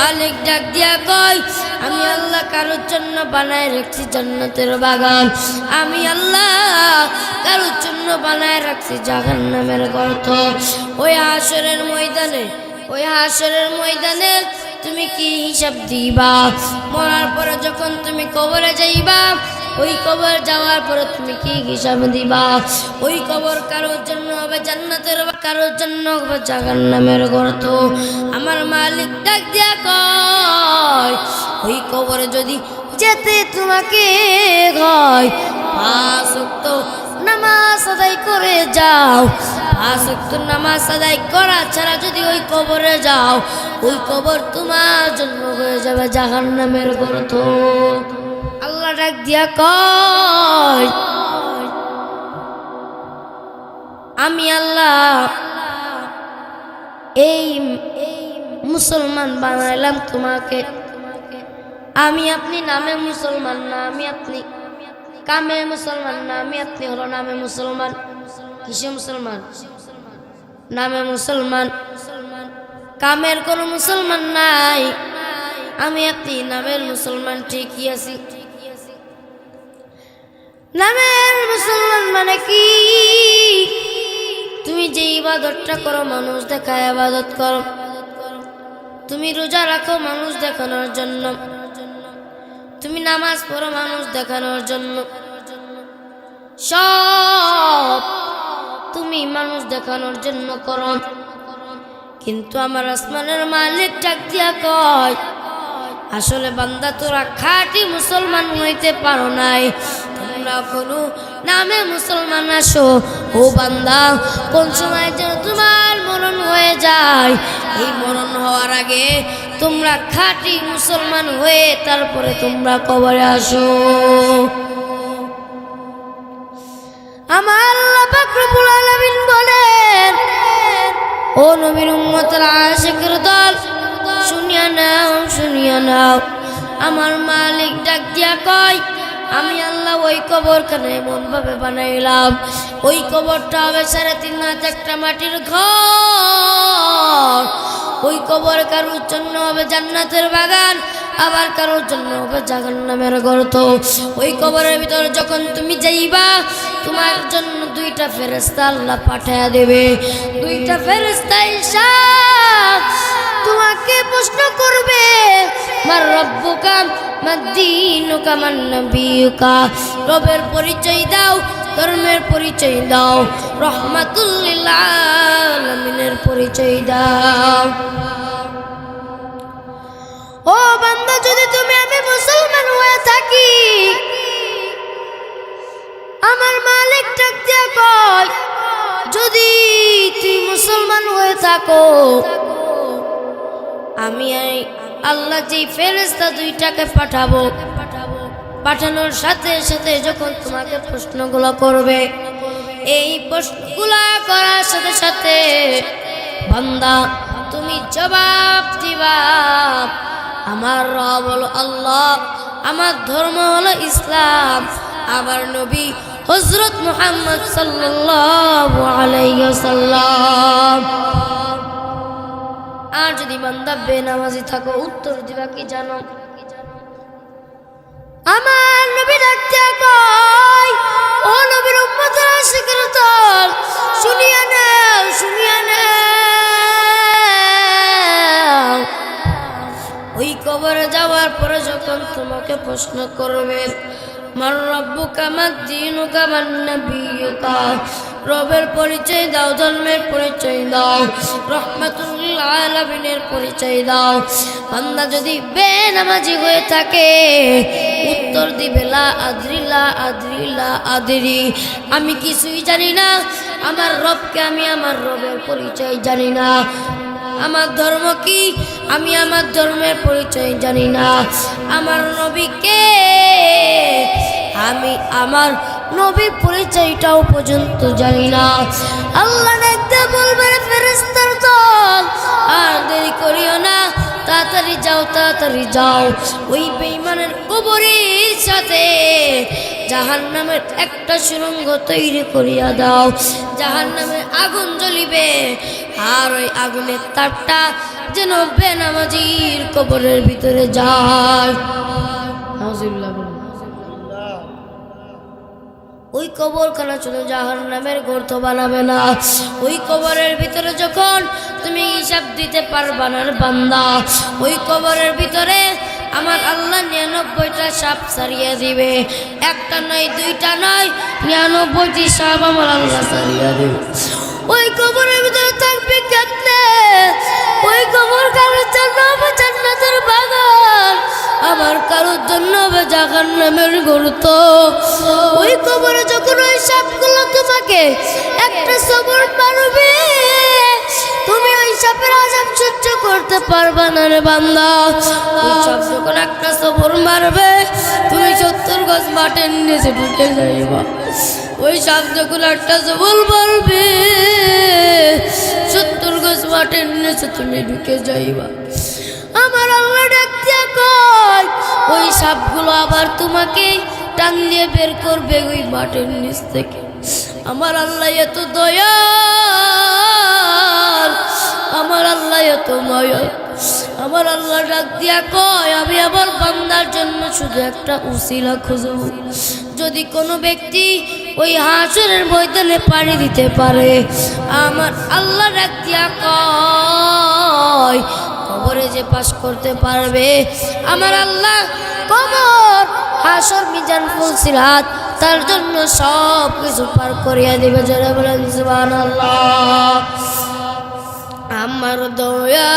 মালিক ডাক দিয়া কয়, আমি আল্লাহ কারোর জন্য বানায় রাখছি জান্নাতের বাগান, আমি আল্লাহ কারোর জন্য বানায় রাখছি জাহান্নামের গর্ত। ওই হাশরের ময়দানে তুমি কি হিসাব দিবা? মরার পরে যখন তুমি কবরে যাইবা, ওই কবর যাওয়ার পরে তুমি কি হিসাব দিবা? ওই কবর কারোর জন্য হবে জান্নাতের, কারোর জন্য হবে জাহান্নামের গর্ত। আমার মালিক ডাক দিয়া কয়, ওই কবরে যদি যেতে তোমাকে হয়, 5 ওয়াক্ত নামাজ আদায় করে যাও। 5 ওয়াক্ত নামাজ আদায় করা ছাড়া যদি ওই কবরে যাও, ওই কবর তোমার জন্য হয়ে যাবে জাহান্নামের গর্ত। আল্লাহ ডাক দিয়া কয়, আমি আল্লাহ এই মুসলমান বানাইলাম তোমাকে। আমি আপনি নামে মুসলমান না, আমি আপনি কামে মুসলমান না, আমি আপনি হলো নামে মুসলমান। কিসে মুসলমান? নামে মুসলমান, কামের কোনো মুসলমান নাই। আমি আপনি নামের মুসলমান ঠিকই আছি। নামের মুসলমান মানে কি? তুমি যে ইবাদতটা করো মানুষ দেখায় ইবাদত করো, তুমি রোজা রাখো মানুষ দেখানোর জন্য, তুমি নামাজ পড়ো মানুষ দেখানোর জন্য, সব তুমি মানুষ দেখানোর জন্য করো। কিন্তু আমার আসমানের মালিক ডাক দিয়া কয়, আসলে বান্দা তোরা খাঁটি মুসলমান হইতে পারো নাই, তোমরা কোনো নামে মুসলমান আসো। ও বান্দা, কোন সময় যেন তোমার মরণ হয়ে যায়, এই মরণ হওয়ার আগে তোমরা খাঁটি মুসলমান হয়ে তারপরে তোমরা কবরে আসো। আমার আল্লাহ পাক রব্বুল আলামিন বলেন, ও নবীর উম্মতের আশিকের দল, শুনিয়া নাও। আমার মালিক ডাক দিয়া কয়, আমি আল্লাহ ওই কবরখানে এমন ভাবে বানাইলাম, ওই কবরটা হবে 3.5 হাত একটা মাটির ঘর। ওই কবর কারোর জন্য হবে জান্নাতের বাগান, আবার কারোর জন্য হবে জাহান্নামের গর্ত। ওই কবরের ভিতর যখন তুমি যাইবা, তোমার জন্য 2টা ফেরেশতা আল্লাহ পাঠায়া দেবে। 2টা ফেরেশতা এসে তোমাকে প্রশ্ন করবে, মার রব্বুকা মাদ্দীনুকা মান নবিয়ুকা, রবের পরিচয় দাও, ধর্মের পরিচয় দাও, রহমাতুল লিল আলামিনের পরিচয় দাও। ও বান্দা, যদি তুমি আমি মুসলমান হয়ে থাকি, আমার মালিক ডাক দিয়া কয়, যদি তুই মুসলমান হয়ে থাকো, আমি আল্লাহ যে ফেরেশতা 2টাকে পাঠাবো, পাঠানোর সাথে সাথে যখন তোমাকে প্রশ্নগুলো করবে, এই প্রশ্নগুলো করার সাথে সাথে বান্দা তুমি জবাব দিবা, আমার রব হলো আল্লাহ, আমার ধর্ম হলো ইসলাম, আমার নবী হযরত মুহাম্মদ সাল্লাল্লাহু আলাইহি ওয়াসাল্লাম। আর যদি বান্দা বেনামাজি থাকো, উত্তর দিবা কি জানো? আমার নবী ডাকতে কয়, ও নবীর উম্মতের আশিকের দল, শুনিয়া নাও। ওই কবরে যাওয়ার পরে যখন তোমাকে প্রশ্ন করবে, মার রব্বুকা মাদ্দীনুকা মান নবিয়ুকা, রবের পরিচয় দাও, ধর্মের পরিচয় দাও, রহমাতুল লিল আলামিনের পরিচয় দাও। বান্দা যদি বেনামাজি হয়ে থাকে, উত্তর দিবে লা আদরি, আমি কিছুই জানি না, আমার রবকে আমি আমার রবের পরিচয় জানি না, আমার ধর্ম কি আমি আমার ধর্মের পরিচয় জানি না, আমার নবীকে আমি আমার নবীর পরিচয়টাও পর্যন্ত জানি না। আল্লাহ দেখতে বলবে, ফেরেশতার দল, আর দেরি করিও না, তাড়াতাড়ি যাও। ওই বেঈমানের কবরের সাথে জাহান্নামের একটা সুড়ঙ্গ তৈরি করিয়া দাও, জাহান্নামে আগুন জ্বলিবে, আর ওই আগুনের তাপটা যেন বেনামাজির কবরের ভিতরে যায়। নাউজুবিল্লাহ। ওই কবরখানা শুধু জাহান্নামের গর্ত বানাবে না, ওই কবরের ভিতরে যখন তুমি হিসাব দিতে পারবা না বান্দা, ওই কবরের ভিতরে আমার আল্লাহ 99টা সাপ সারিয়ে দিবে, একটা নয় দুইটা নয় 99টি সাপ আমার আল্লাহ সারিয়ে দিবে। ওই কবরের ভিতরে থাকবে কেমনে? ওই কবর কারোর জন্য হবে জান্নাতের বাগান, আমার কারোর জন্য হবে জাহান্নামের গর্ত। ওই কবরে যখন ওই সাপগুলো তোমাকে একটা সবর মারবে, তুমি ওই সাপের আযাব সহ্য করতে পারবা না রে বান্দা। ওই সাপ যখন একটা সবর মারবে, তুমি 70 গজ মাটির নিচে ঢুকে যাইবা। ওই সাপ যখন একটা সবর মারবে, 70 গজ মাটির নিচে তুমি ঢুকে যাইবা। আমার আল্লাহ ডাক দিয়া কয়, ওই সাপগুলো আবার তোমাকে টান দিয়ে বের করবে ওই মাটির নিচ থেকে। আমার আল্লাহ এত দয়াল, আমার আল্লাহ এত মায়া। আমার আল্লাহ ডাক দিয়া কয়, আমি আমার বান্দার জন্য শুধু একটা উসিলা খুঁজব। যদি কোনো ব্যক্তি ওই হাসরের ময়দানে পাড়ি দিতে পারে, আমার আল্লাহ ডাক দিয়া কয়, কবরে যে পাস করতে পারবে, আমার আল্লাহ কবর হাসর মিজান ফুলসিরাত তার জন্য সব কিছু পার করিয়া দিবে। যারা বলেন সুবহানাল্লাহ। আমার দয়া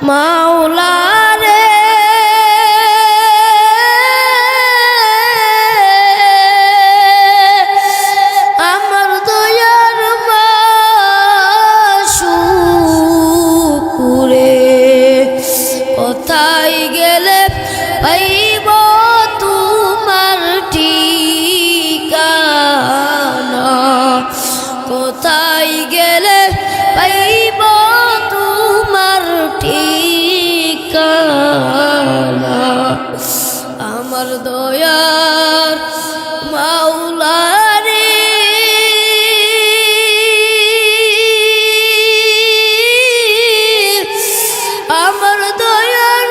মাওলা রে, আমার দয়ার মাশুকুরে, কোথায় গেলে পাইব তোমার ঠিকানা, কোথায় গেলে পাইব তোমার ঠিকানা। আমার দয়ার মাওলা রে, আমার দয়ার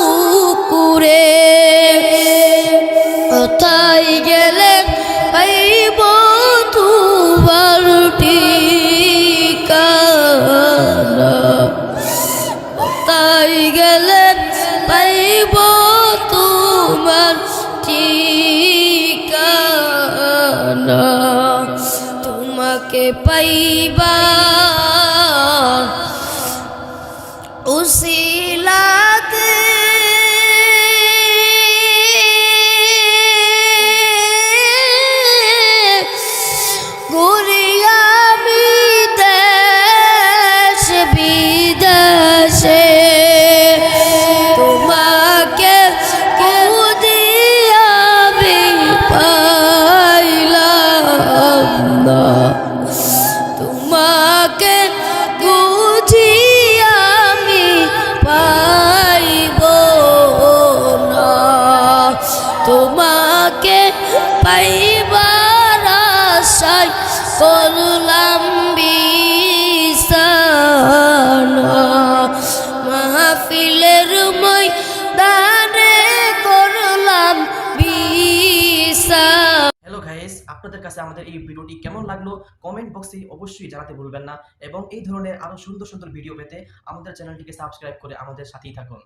মাশুকুরে, কোথায় গেলে পাইব তোমার ঠিকানা, কোথায় গেলে পাইব তোমার ঠিকানা। তোমাকে পাইবা উসিলাতে ঘুরি আমি দেশ বিদেশে, তোমাকে খুঁজিয়া আমি পাইলাম না, তোমাকে খুঁজিয়া আমি পাইব না, তোমাকে পাইবার আশায় করলাম বিছানা, মাহফিলের ময়দানে করলাম বিছানা। হ্যালো গাইস, আপনাদের কাছে আমাদের এই ভিডিওটি কেমন লাগলো কমেন্ট বক্সে অবশ্যই জানাতে ভুলবেন না, এবং এই ধরনের আরো সুন্দর সুন্দর ভিডিও পেতে আমাদের চ্যানেলটিকে সাবস্ক্রাইব করে আমাদের সাথেই থাকুন।